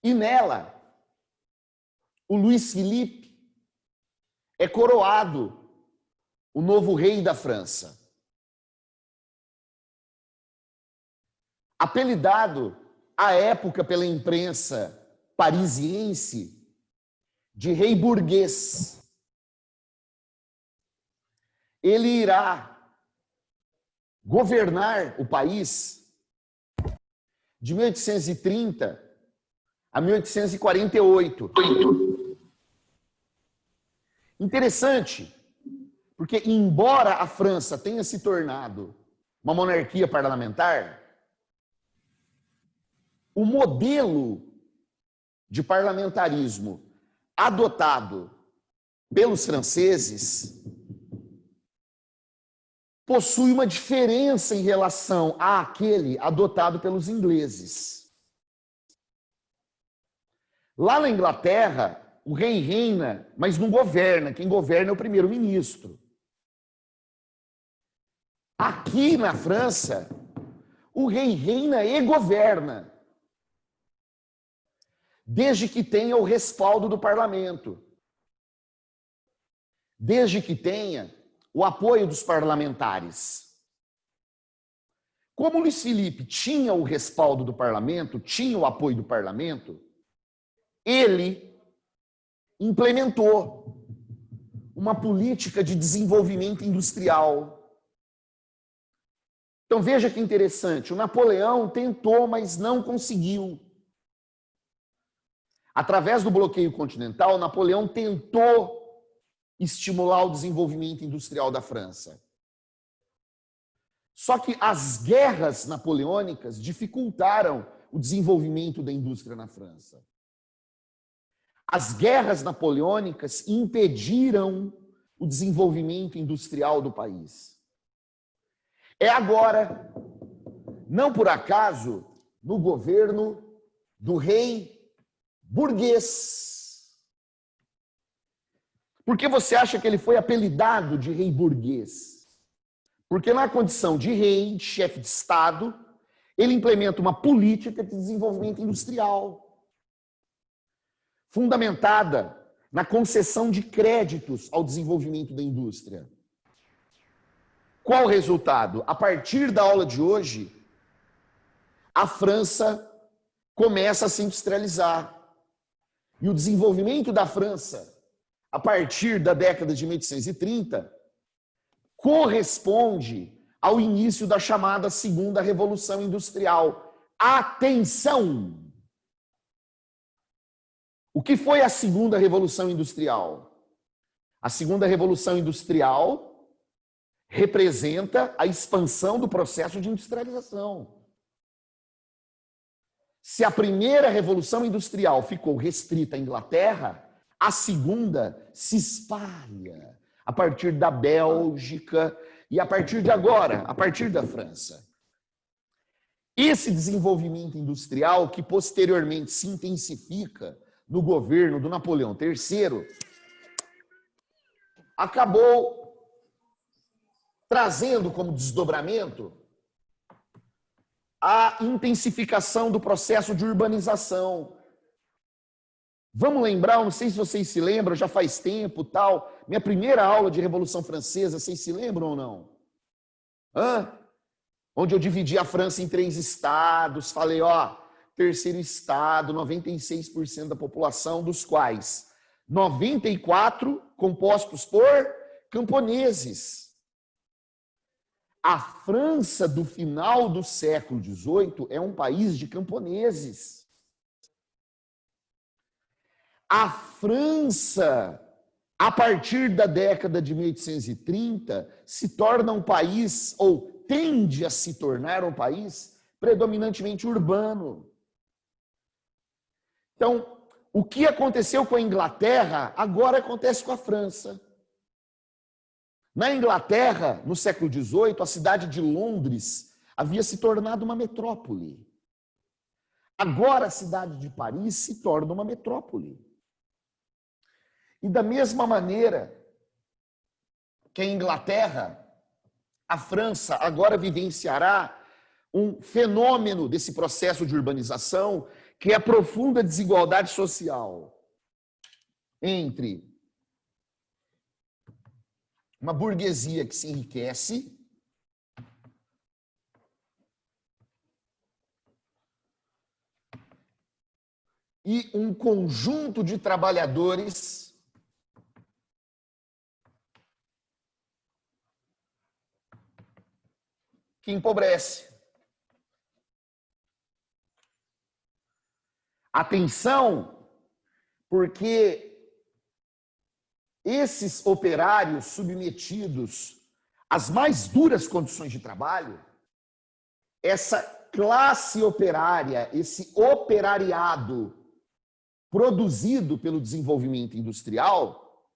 E nela, o Luís Filipe é coroado o novo rei da França. Apelidado à época pela imprensa parisiense de rei burguês. Ele irá governar o país de 1830 a 1848. Interessante, porque embora a França tenha se tornado uma monarquia parlamentar, o modelo de parlamentarismo adotado pelos franceses possui uma diferença em relação àquele adotado pelos ingleses. Lá na Inglaterra, o rei reina, mas não governa. Quem governa é o primeiro-ministro. Aqui na França, o rei reina e governa, desde que tenha o respaldo do parlamento, desde que tenha o apoio dos parlamentares. Como Luís Filipe tinha o respaldo do parlamento, tinha o apoio do parlamento, ele implementou uma política de desenvolvimento industrial. Então veja que interessante, o Napoleão tentou, mas não conseguiu. Através do bloqueio continental, Napoleão tentou estimular o desenvolvimento industrial da França. Só que as guerras napoleônicas dificultaram o desenvolvimento da indústria na França. As guerras napoleônicas impediram o desenvolvimento industrial do país. É agora, não por acaso, no governo do rei burguês. Por que você acha que ele foi apelidado de rei burguês? Porque na condição de rei, de chefe de Estado, ele implementa uma política de desenvolvimento industrial, fundamentada na concessão de créditos ao desenvolvimento da indústria. Qual o resultado? A partir da aula de hoje, a França começa a se industrializar. E o desenvolvimento da França, a partir da década de 1830, corresponde ao início da chamada Segunda Revolução Industrial. Atenção! O que foi a Segunda Revolução Industrial? A Segunda Revolução Industrial representa a expansão do processo de industrialização. Se a primeira Revolução Industrial ficou restrita à Inglaterra, a segunda se espalha a partir da Bélgica e a partir de agora, a partir da França. Esse desenvolvimento industrial, que posteriormente se intensifica no governo do Napoleão III, acabou trazendo como desdobramento a intensificação do processo de urbanização. Vamos lembrar, não sei se vocês se lembram, já faz tempo, tal, minha primeira aula de Revolução Francesa, vocês se lembram ou não? Onde eu dividi a França em 3 estados, falei, ó, terceiro estado, 96% da população, dos quais 94 compostos por camponeses. A França do final do século XVIII é um país de camponeses. A França, a partir da década de 1830, se torna um país, ou tende a se tornar um país, predominantemente urbano. Então, o que aconteceu com a Inglaterra, agora acontece com a França. Na Inglaterra, no século XVIII, a cidade de Londres havia se tornado uma metrópole. Agora a cidade de Paris se torna uma metrópole. E da mesma maneira que a Inglaterra, a França agora vivenciará um fenômeno desse processo de urbanização que é a profunda desigualdade social entre uma burguesia que se enriquece e um conjunto de trabalhadores que empobrece. Atenção, porque esses operários submetidos às mais duras condições de trabalho, essa classe operária, esse operariado produzido pelo desenvolvimento industrial,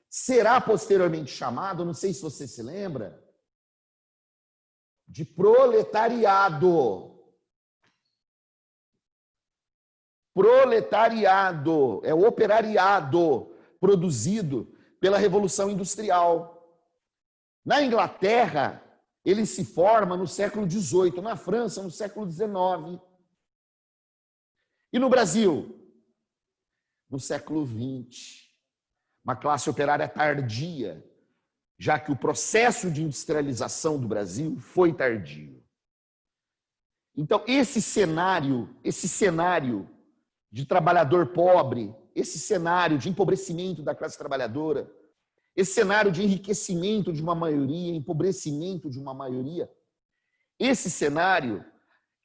será posteriormente chamado, não sei se você se lembra, de proletariado. Proletariado é o operariado produzido pela Revolução Industrial. Na Inglaterra, ele se forma no século XVIII, na França, no século XIX. E no Brasil? No século XX. Uma classe operária tardia, já que o processo de industrialização do Brasil foi tardio. Então, esse cenário de trabalhador pobre, esse cenário de empobrecimento da classe trabalhadora, esse cenário de enriquecimento de uma maioria, empobrecimento de uma maioria, esse cenário,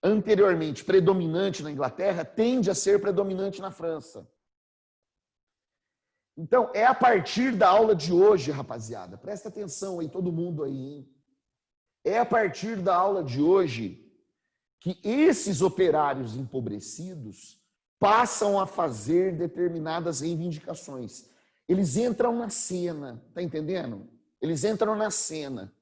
anteriormente predominante na Inglaterra, tende a ser predominante na França. Então, é a partir da aula de hoje, rapaziada, presta atenção aí, todo mundo aí, hein? É a partir da aula de hoje que esses operários empobrecidos passam a fazer determinadas reivindicações. Eles entram na cena, tá entendendo? Eles entram na cena.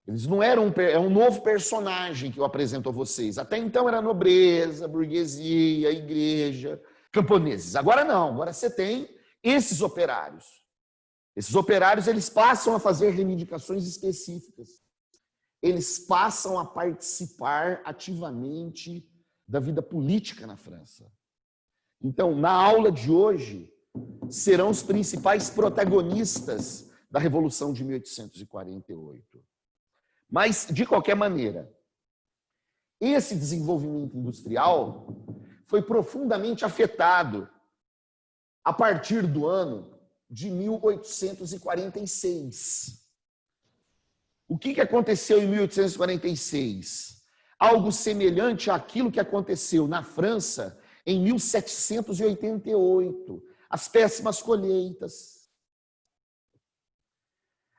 Eles não eram é um novo personagem que eu apresento a vocês. Até então era nobreza, burguesia, igreja, camponeses. Agora não, agora você tem esses operários. Esses operários, eles passam a fazer reivindicações específicas. Eles passam a participar ativamente da vida política na França. Então, na aula de hoje, serão os principais protagonistas da Revolução de 1848. Mas, de qualquer maneira, esse desenvolvimento industrial foi profundamente afetado a partir do ano de 1846. O que aconteceu em 1846? Algo semelhante àquilo que aconteceu na França em 1788. As péssimas colheitas.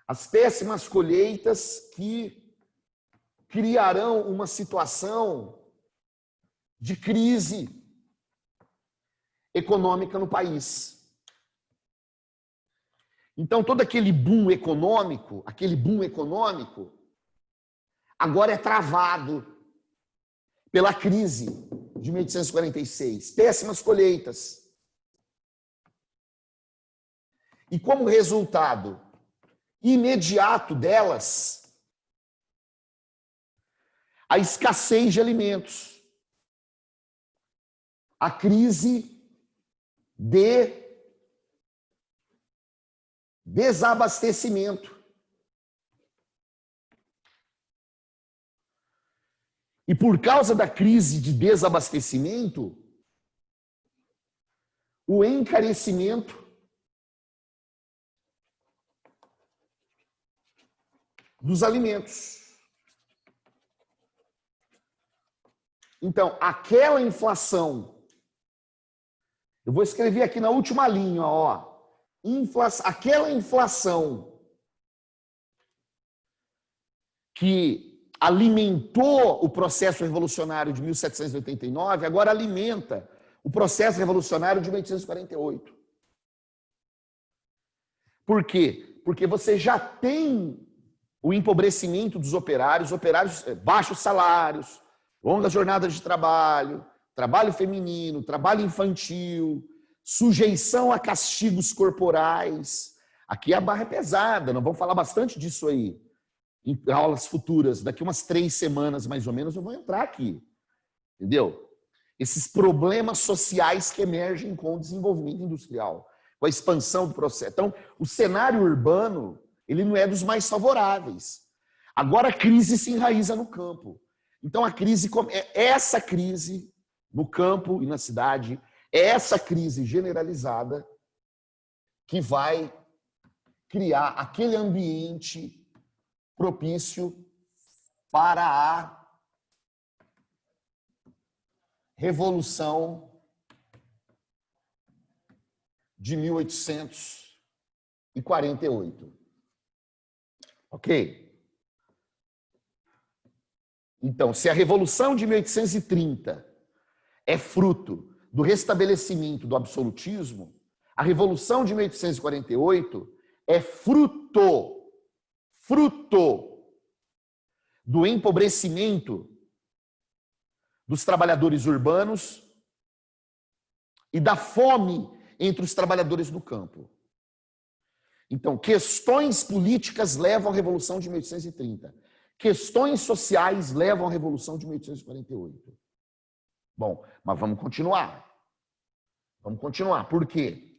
As péssimas colheitas que criarão uma situação de crise econômica no país. Então, todo aquele boom econômico, agora é travado pela crise de 1846. Péssimas colheitas. E como resultado imediato delas, a escassez de alimentos. A crise de desabastecimento. E por causa da crise de desabastecimento, o encarecimento dos alimentos. Então, aquela inflação, eu vou escrever aqui na última linha, ó, aquela inflação que alimentou o processo revolucionário de 1789, agora alimenta o processo revolucionário de 1848. Por quê? Porque você já tem o empobrecimento dos operários, baixos salários, longas jornadas de trabalho, trabalho feminino, trabalho infantil, sujeição a castigos corporais. Aqui a barra é pesada, nós vamos falar bastante disso aí. Em aulas futuras, daqui umas 3 semanas mais ou menos, eu vou entrar aqui. Entendeu? esses problemas sociais que emergem com o desenvolvimento industrial, com a expansão do processo. Então, o cenário urbano, ele não é dos mais favoráveis. Agora a crise se enraiza no campo. Então, essa crise no campo e na cidade, é essa crise generalizada que vai criar aquele ambiente propício para a Revolução de 1848. Ok? Então, se a Revolução de 1830 é fruto do restabelecimento do absolutismo, a Revolução de 1848 é fruto do empobrecimento dos trabalhadores urbanos e da fome entre os trabalhadores do campo. Então, questões políticas levam à Revolução de 1830. Questões sociais levam à Revolução de 1848. Bom, mas vamos continuar. Vamos continuar. Por quê?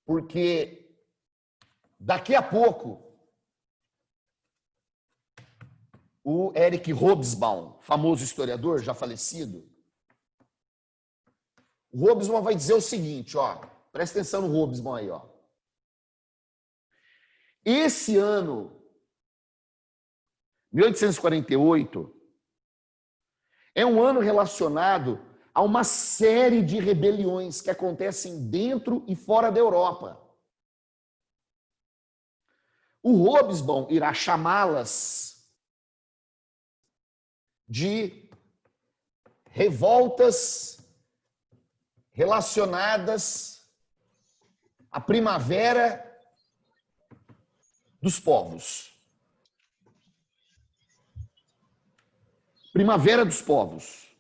Porque daqui a pouco o Eric Hobsbawm, famoso historiador, já falecido, o Hobsbawm vai dizer o seguinte, ó, presta atenção no Hobsbawm aí, ó. Esse ano, 1848, é um ano relacionado a uma série de rebeliões que acontecem dentro e fora da Europa. O Hobsbawm irá chamá-las de revoltas relacionadas à primavera dos povos. Primavera dos povos.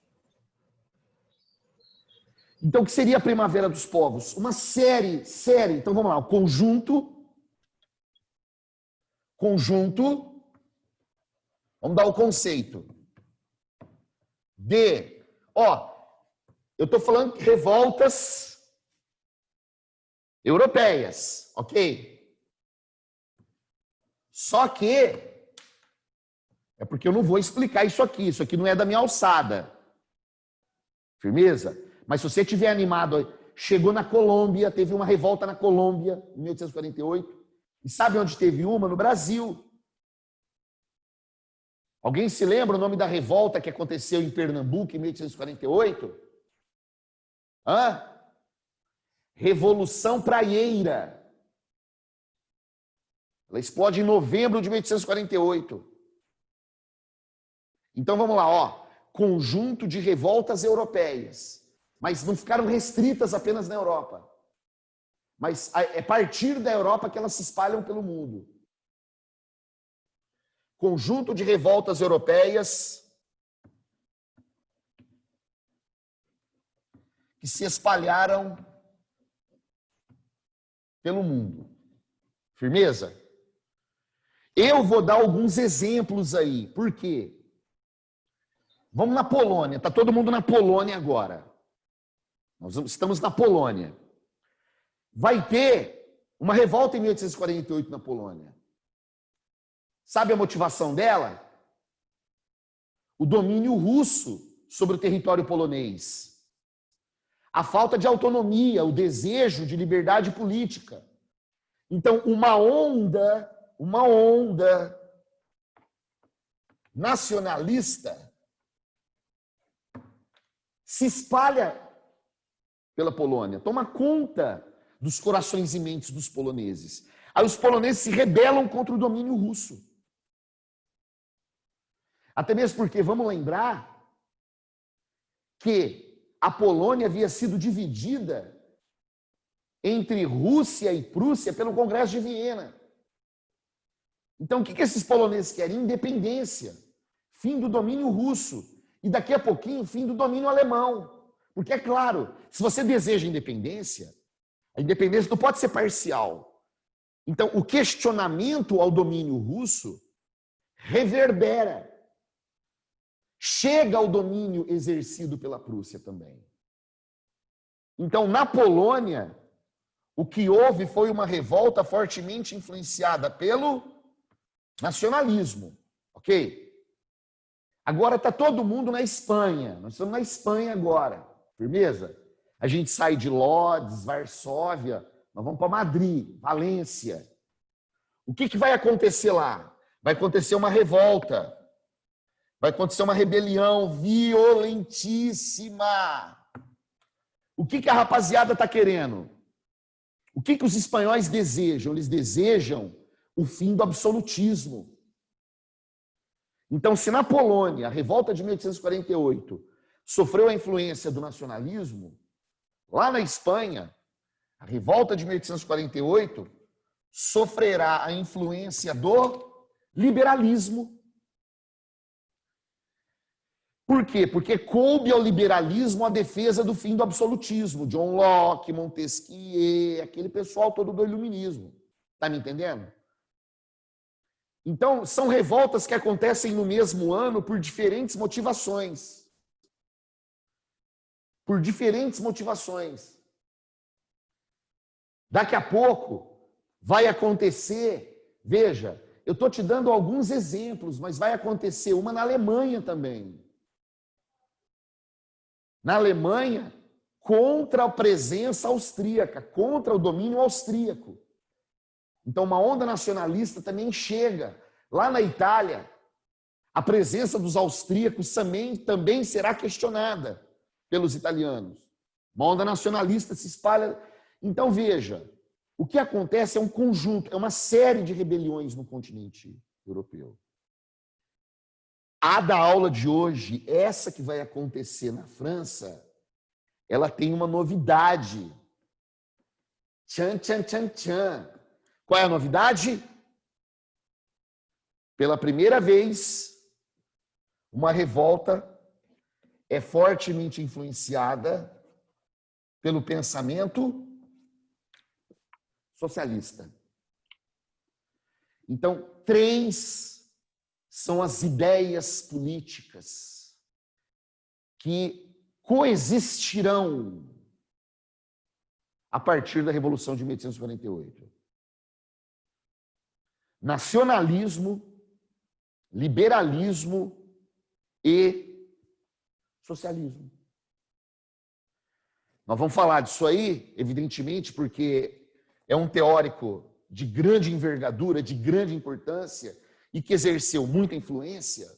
Então, o que seria a primavera dos povos? Uma série. Então, vamos lá. O conjunto. Vamos dar o conceito. Eu estou falando de revoltas europeias, ok? Só que é porque eu não vou explicar isso aqui não é da minha alçada. Firmeza? Mas se você estiver animado, chegou na Colômbia, teve uma revolta na Colômbia, em 1848, e sabe onde teve uma? No Brasil. Alguém se lembra o nome da revolta que aconteceu em Pernambuco, em 1848? Revolução Praieira. Ela explode em novembro de 1848. Então vamos lá, ó. Conjunto de revoltas europeias. Mas não ficaram restritas apenas na Europa. Mas é a partir da Europa que elas se espalham pelo mundo. Conjunto de revoltas europeias que se espalharam pelo mundo. Firmeza? Eu vou dar alguns exemplos aí. Por quê? Vamos na Polônia. Está todo mundo na Polônia agora. Nós estamos na Polônia. Vai ter uma revolta em 1848 na Polônia. Sabe a motivação dela? O domínio russo sobre o território polonês. A falta de autonomia, o desejo de liberdade política. Então, uma onda nacionalista se espalha pela Polônia, toma conta dos corações e mentes dos poloneses. Aí os poloneses se rebelam contra o domínio russo. Até mesmo porque, vamos lembrar, que a Polônia havia sido dividida entre Rússia e Prússia pelo Congresso de Viena. Então, o que esses poloneses querem? Independência, fim do domínio russo e, daqui a pouquinho, fim do domínio alemão. Porque, é claro, se você deseja independência, a independência não pode ser parcial. Então, o questionamento ao domínio russo reverbera chega ao domínio exercido pela Prússia também. Então, na Polônia, o que houve foi uma revolta fortemente influenciada pelo nacionalismo, ok? Agora está todo mundo na Espanha, nós estamos na Espanha agora, firmeza? A gente sai de Lodz, Varsóvia, nós vamos para Madrid, Valência. O que vai acontecer lá? Vai acontecer uma revolta, vai acontecer uma rebelião violentíssima. O que a rapaziada está querendo? O que os espanhóis desejam? Eles desejam o fim do absolutismo. Então, se na Polônia, a revolta de 1848 sofreu a influência do nacionalismo, lá na Espanha, a revolta de 1848 sofrerá a influência do liberalismo. Por quê? Porque coube ao liberalismo a defesa do fim do absolutismo. John Locke, Montesquieu, aquele pessoal todo do iluminismo. Está me entendendo? Então, são revoltas que acontecem no mesmo ano por diferentes motivações. Por diferentes motivações. Daqui a pouco vai acontecer, veja, eu estou te dando alguns exemplos, mas vai acontecer uma na Alemanha também. Na Alemanha, contra a presença austríaca, contra o domínio austríaco. Então, uma onda nacionalista também chega. Lá na Itália, a presença dos austríacos também será questionada pelos italianos. Uma onda nacionalista se espalha. Então, veja, o que acontece é um conjunto, é uma série de rebeliões no continente europeu. A da aula de hoje, essa que vai acontecer na França, ela tem uma novidade. Tchan, tchan, tchan, tchan. Qual é a novidade? Pela primeira vez, uma revolta é fortemente influenciada pelo pensamento socialista. Então, 3 são as ideias políticas que coexistirão a partir da Revolução de 1848. Nacionalismo, liberalismo e socialismo. Nós vamos falar disso aí, evidentemente, porque é um teórico de grande envergadura, de grande importância e que exerceu muita influência.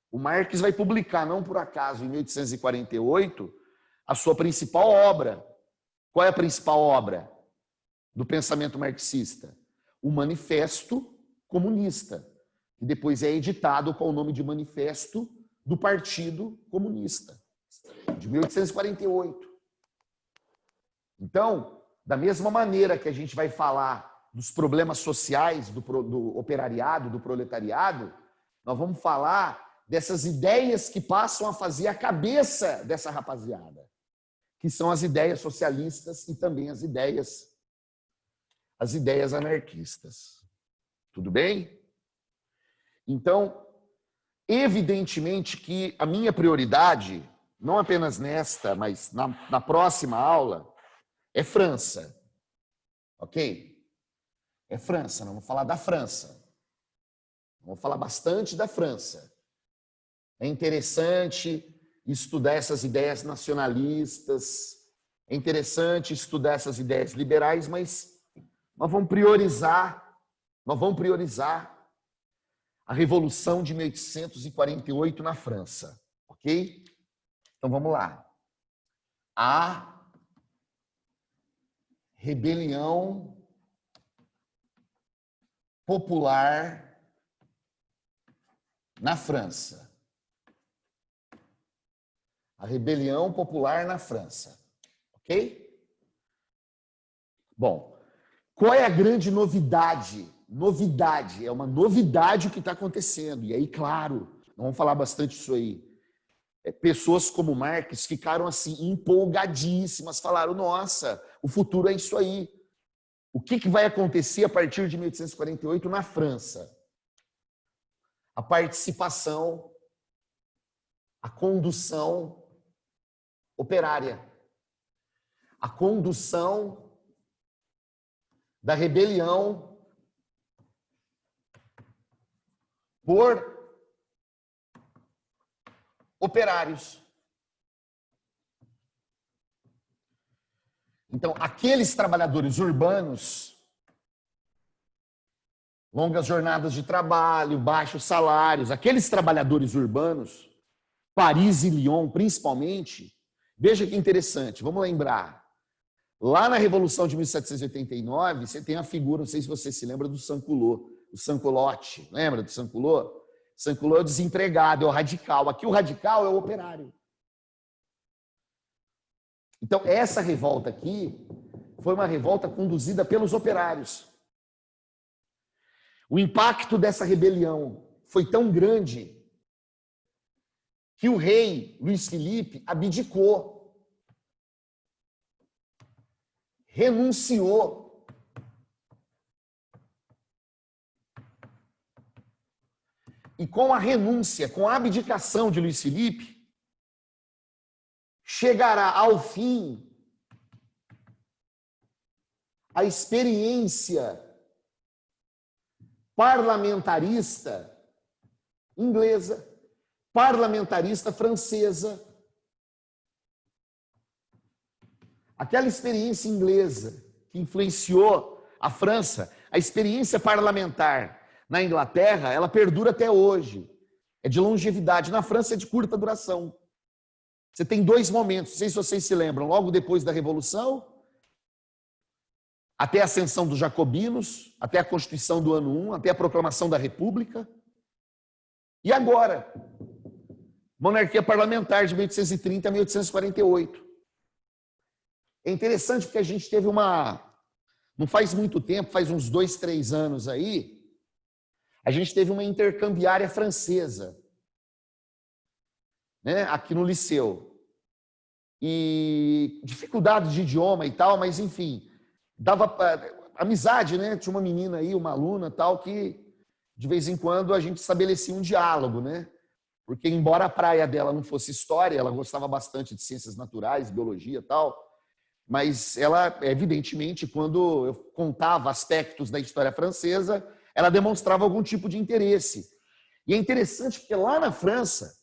O Marx vai publicar, não por acaso, em 1848, a sua principal obra. Qual é a principal obra do pensamento marxista? O Manifesto Comunista, que depois é editado com o nome de Manifesto do Partido Comunista, de 1848. Então, da mesma maneira que a gente vai falar dos problemas sociais do operariado, do proletariado, nós vamos falar dessas ideias que passam a fazer a cabeça dessa rapaziada, que são as ideias socialistas e também as ideias anarquistas. Tudo bem? Então, evidentemente que a minha prioridade, não apenas nesta, mas na próxima aula, é França. Ok? É França, nós vamos falar da França. Vamos falar bastante da França. É interessante estudar essas ideias nacionalistas, é interessante estudar essas ideias liberais, mas nós vamos priorizar a Revolução de 1848 na França, ok? Então vamos lá. A rebelião popular na França. A rebelião popular na França, ok? Bom, qual é a grande novidade? Novidade, é uma novidade o que está acontecendo. E aí, claro, nós vamos falar bastante disso aí. Pessoas como Marx ficaram assim empolgadíssimas, falaram, nossa, o futuro é isso aí. O que vai acontecer a partir de 1848 na França? A participação a condução operária, a condução da rebelião por operários. Então, aqueles trabalhadores urbanos, longas jornadas de trabalho, baixos salários, aqueles trabalhadores urbanos, Paris e Lyon principalmente, veja que interessante, vamos lembrar, lá na Revolução de 1789, você tem a figura, não sei se você se lembra do Sans-Culotte, o Sans-Culotte, lembra do Sans-Culotte? Sans-Culotte é o desempregado, é o radical, aqui o radical é o operário. Então, essa revolta aqui foi uma revolta conduzida pelos operários. O impacto dessa rebelião foi tão grande que o rei Luís Filipe abdicou, renunciou. E com a renúncia, com a abdicação de Luís Filipe, chegará ao fim a experiência parlamentarista inglesa, parlamentarista francesa. Aquela experiência inglesa que influenciou a França, a experiência parlamentar na Inglaterra, ela perdura até hoje. É de longevidade. Na França é de curta duração. Você tem dois momentos, não sei se vocês se lembram, logo depois da Revolução, até a ascensão dos jacobinos, até a Constituição do ano 1, até a proclamação da República. E agora, monarquia parlamentar de 1830 a 1848. É interessante porque a gente teve não faz muito tempo, faz uns 2, 3 anos aí, a gente teve uma intercambiária francesa, né, aqui no liceu. E dificuldades de idioma e tal, mas enfim, dava amizade, né? Tinha uma menina aí, uma aluna tal, que de vez em quando a gente estabelecia um diálogo, né? Porque embora a praia dela não fosse história, ela gostava bastante de ciências naturais, biologia e tal, mas ela, evidentemente, quando eu contava aspectos da história francesa, ela demonstrava algum tipo de interesse. E é interessante porque lá na França,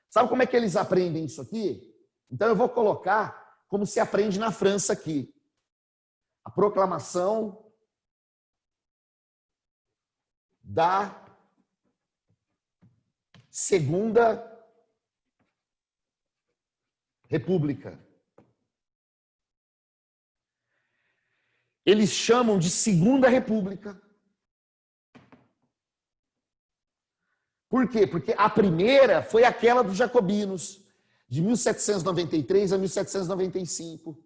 sabe como é que eles aprendem isso aqui? Então eu vou colocar como se aprende na França aqui. A proclamação da Segunda República. Eles chamam de Segunda República. Por quê? Porque a primeira foi aquela dos jacobinos, de 1793 a 1795.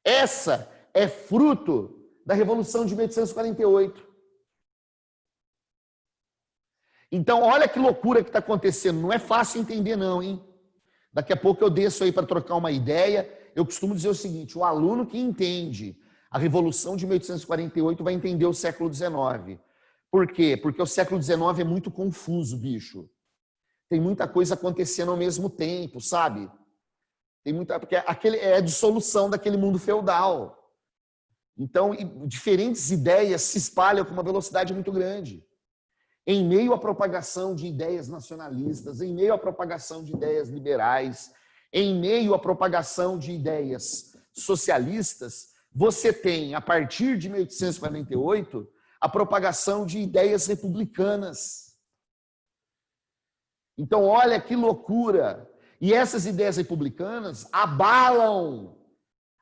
Essa é fruto da Revolução de 1848. Então, olha que loucura que está acontecendo. Não é fácil entender não, hein? Daqui a pouco eu desço aí para trocar uma ideia. Eu costumo dizer o seguinte, o aluno que entende a Revolução de 1848 vai entender o século XIX. Por quê? Porque o século XIX é muito confuso, bicho. Tem muita coisa acontecendo ao mesmo tempo, sabe? Porque é a dissolução daquele mundo feudal. Então, diferentes ideias se espalham com uma velocidade muito grande. Em meio à propagação de ideias nacionalistas, em meio à propagação de ideias liberais, em meio à propagação de ideias socialistas, você tem, a partir de 1848, a propagação de ideias republicanas. Então, olha que loucura. E essas ideias republicanas abalam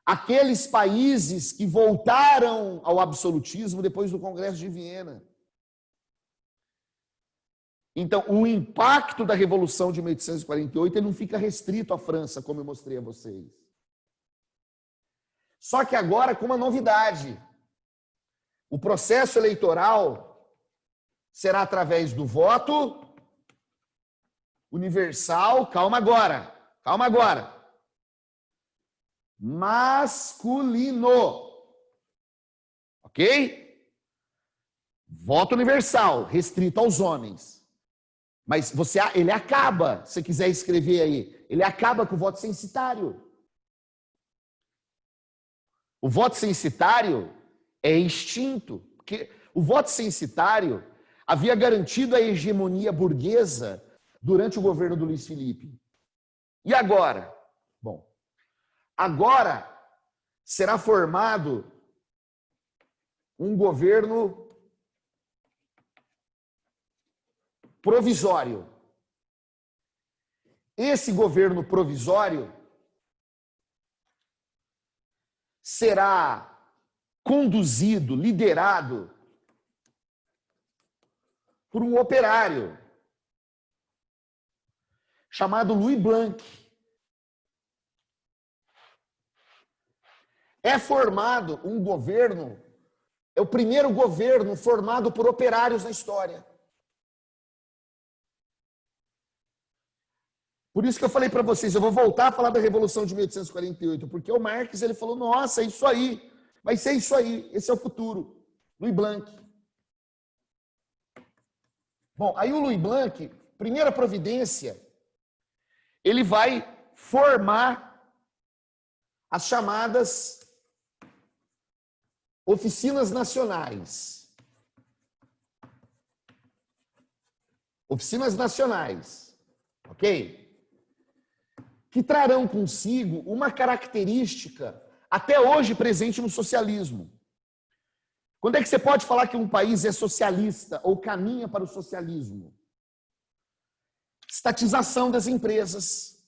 aqueles países que voltaram ao absolutismo depois do Congresso de Viena. Então, o impacto da Revolução de 1848 ele não fica restrito à França, como eu mostrei a vocês. Só que agora com uma novidade. O processo eleitoral será através do voto universal, calma agora, masculino. Ok? Voto universal, restrito aos homens. Mas ele acaba, se quiser escrever aí, ele acaba com o voto censitário. O voto censitário é extinto, porque o voto censitário havia garantido a hegemonia burguesa durante o governo do Luiz Felipe. E agora? Bom, agora será formado um governo provisório. Esse governo provisório será conduzido, liderado por um operário chamado Louis Blanc. É formado um governo, é o primeiro governo formado por operários na história. Por isso que eu falei para vocês, eu vou voltar a falar da Revolução de 1848, porque o Marx ele falou, nossa, é isso aí, vai ser isso aí, esse é o futuro. Louis Blanc. Bom, aí o Louis Blanc, primeira providência, ele vai formar as chamadas oficinas nacionais. Oficinas nacionais, ok? Que trarão consigo uma característica até hoje presente no socialismo. Quando é que você pode falar que um país é socialista ou caminha para o socialismo? Estatização das empresas.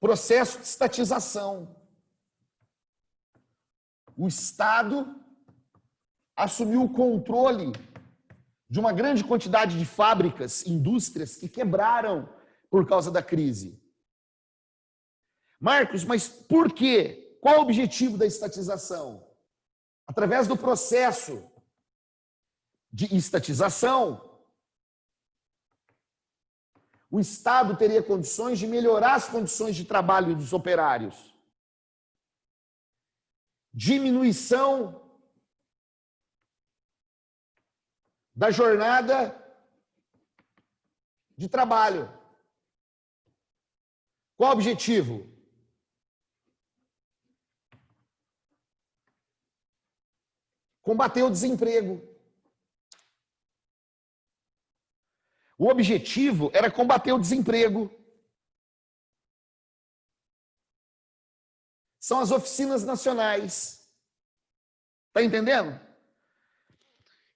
Processo de estatização. O Estado assumiu o controle de uma grande quantidade de fábricas, indústrias que quebraram por causa da crise. Marcos, mas por quê? Qual o objetivo da estatização? Através do processo de estatização, o Estado teria condições de melhorar as condições de trabalho dos operários. Diminuição da jornada de trabalho. Qual o objetivo? Combater o desemprego. O objetivo era combater o desemprego. São as oficinas nacionais. Está entendendo?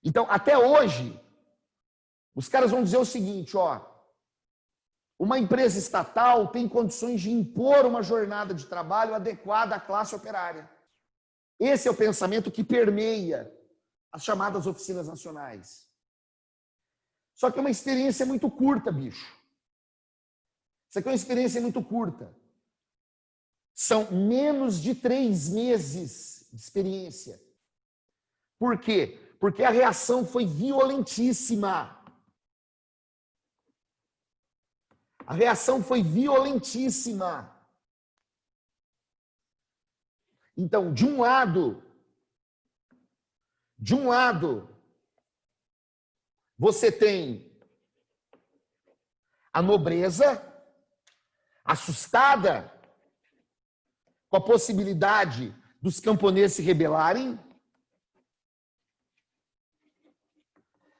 Então, até hoje, os caras vão dizer o seguinte, ó, uma empresa estatal tem condições de impor uma jornada de trabalho adequada à classe operária. Esse é o pensamento que permeia as chamadas oficinas nacionais. Só que é uma experiência muito curta, bicho. Isso aqui é uma experiência muito curta. São menos de 3 meses de experiência. Por quê? Porque a reação foi violentíssima. A reação foi violentíssima. Então, de um lado, você tem a nobreza assustada com a possibilidade dos camponeses se rebelarem.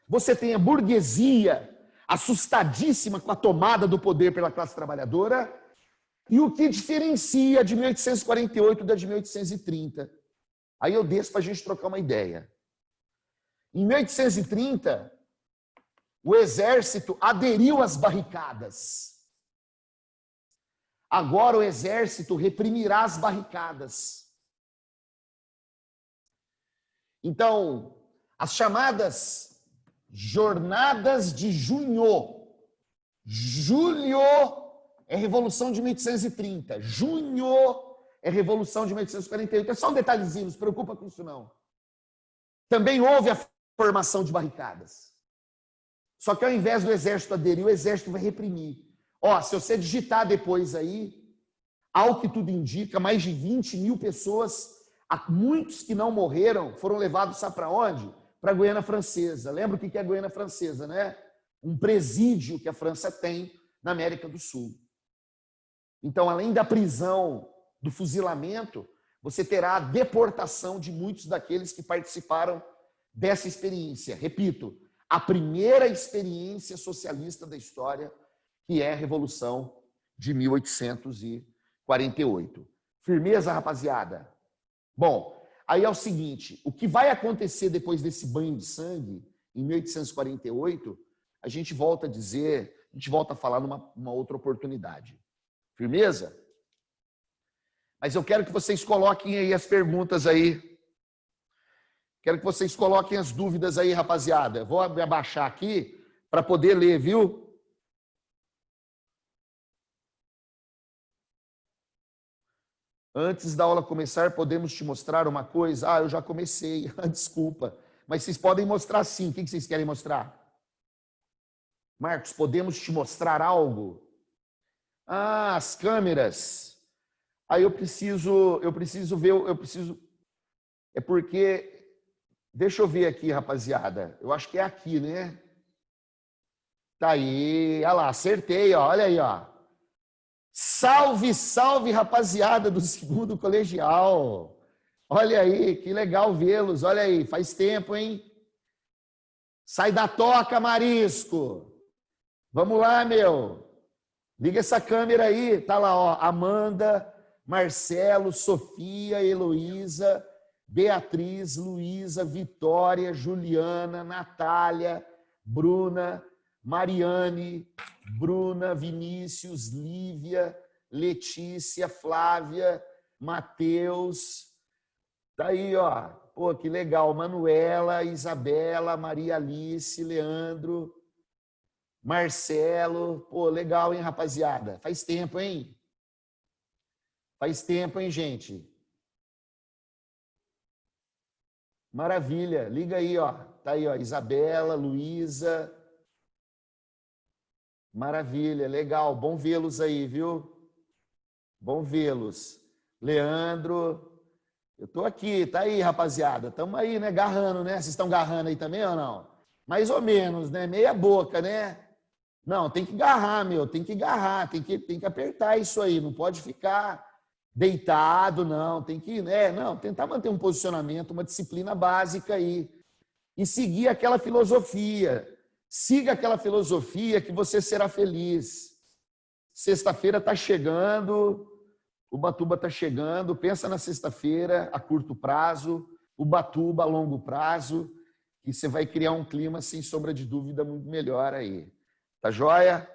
Você tem a burguesia assustadíssima com a tomada do poder pela classe trabalhadora. E o que diferencia de 1848 da de 1830? Aí eu desço para a gente trocar uma ideia. Em 1830, o exército aderiu às barricadas. Agora o exército reprimirá as barricadas. Então, as chamadas jornadas de junho. Julho é Revolução de 1830. Junho é Revolução de 1848. É só um detalhezinho, não se preocupa com isso não. Também houve a formação de barricadas. Só que ao invés do exército aderir, o exército vai reprimir. Ó, se você digitar depois aí, ao que tudo indica, mais de 20 mil pessoas, muitos que não morreram, foram levados, sabe para onde? para a Guiana Francesa. Lembra o que é a Guiana Francesa, né? Um presídio que a França tem na América do Sul. Então, além da prisão, do fuzilamento, você terá a deportação de muitos daqueles que participaram dessa experiência. Repito, a primeira experiência socialista da história, que é a Revolução de 1848. Firmeza, rapaziada? Bom, aí é o seguinte, o que vai acontecer depois desse banho de sangue, em 1848, a gente volta a dizer, a gente volta a falar numa outra oportunidade. Firmeza? Mas eu quero que vocês coloquem aí as perguntas aí. Quero que vocês coloquem as dúvidas aí, rapaziada. Eu vou me abaixar aqui para poder ler, viu? Antes da aula começar, podemos te mostrar uma coisa? Ah, eu já comecei. Desculpa. Mas vocês podem mostrar sim. O que vocês querem mostrar? Marcos, podemos te mostrar algo? Ah, as câmeras. Aí eu preciso ver, é porque, deixa eu ver aqui, rapaziada. Eu acho que é aqui, né? Tá aí, olha lá, acertei, ó, olha aí, ó. Salve, salve, rapaziada do segundo colegial. Olha aí, que legal vê-los, olha aí, faz tempo, hein? Sai da toca, Marisco. Vamos lá, meu. Liga essa câmera aí, tá lá, ó, Amanda, Marcelo, Sofia, Heloísa, Beatriz, Luísa, Vitória, Juliana, Natália, Bruna, Mariane, Bruna, Vinícius, Lívia, Letícia, Flávia, Matheus. Tá aí, ó. Pô, que legal. Manuela, Isabela, Maria Alice, Leandro, Marcelo. Pô, legal, hein, rapaziada? Faz tempo, hein? Faz tempo, hein, gente? Maravilha. Liga aí, ó. Tá aí, ó. Isabela, Luísa. Maravilha, legal. Bom vê-los aí, viu? Bom vê-los. Leandro. Eu tô aqui, tá aí, rapaziada. Estamos aí, né? Garrando, né? Vocês estão garrando aí também ou não? Mais ou menos, né? Meia boca, né? Não, tem que garrar, meu. Tem que garrar. Tem que apertar isso aí. Não pode ficar deitado, não, tem que, né, não, tentar manter um posicionamento, uma disciplina básica aí e seguir aquela filosofia. Siga aquela filosofia que você será feliz. Sexta-feira está chegando, Ubatuba está chegando, pensa na sexta-feira a curto prazo, Ubatuba a longo prazo, e você vai criar um clima, sem sombra de dúvida, muito melhor aí. Tá joia?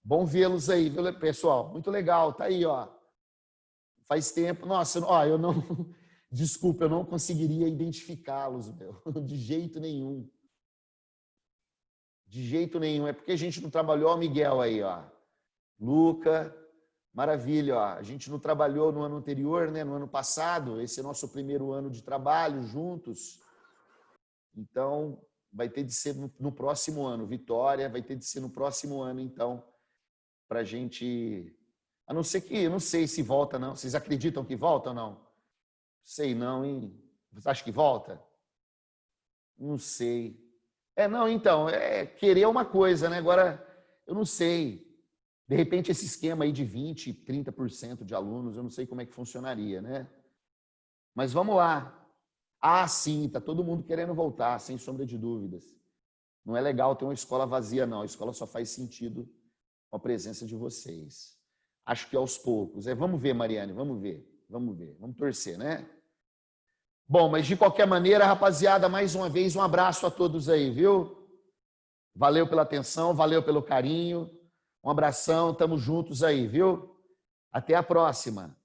Bom vê-los aí, viu, pessoal? Muito legal, tá aí, ó. Faz tempo. Nossa, ó, eu não... Desculpa, eu não conseguiria identificá-los, meu. De jeito nenhum. De jeito nenhum. É porque a gente não trabalhou, ó, Miguel aí, ó. Luca, maravilha, ó. A gente não trabalhou no ano anterior, né? No ano passado. Esse é nosso primeiro ano de trabalho juntos. Então, vai ter de ser no próximo ano. Vitória, vai ter de ser no próximo ano, então, para a gente... A não ser que, eu não sei se volta, não. Vocês acreditam que volta ou não? Sei não, hein? Você acha que volta? Não sei. Não, então, querer uma coisa, né? Agora, eu não sei. De repente, esse esquema aí de 20%, 30% de alunos, eu não sei como é que funcionaria, né? Mas vamos lá. Ah, sim, tá todo mundo querendo voltar, sem sombra de dúvidas. Não é legal ter uma escola vazia, não. A escola só faz sentido com a presença de vocês. Acho que aos poucos. Vamos ver, Mariane, vamos ver. Vamos torcer, né? Bom, mas de qualquer maneira, rapaziada, mais uma vez, um abraço a todos aí, viu? Valeu pela atenção, valeu pelo carinho. Um abração, tamo juntos aí, viu? Até a próxima.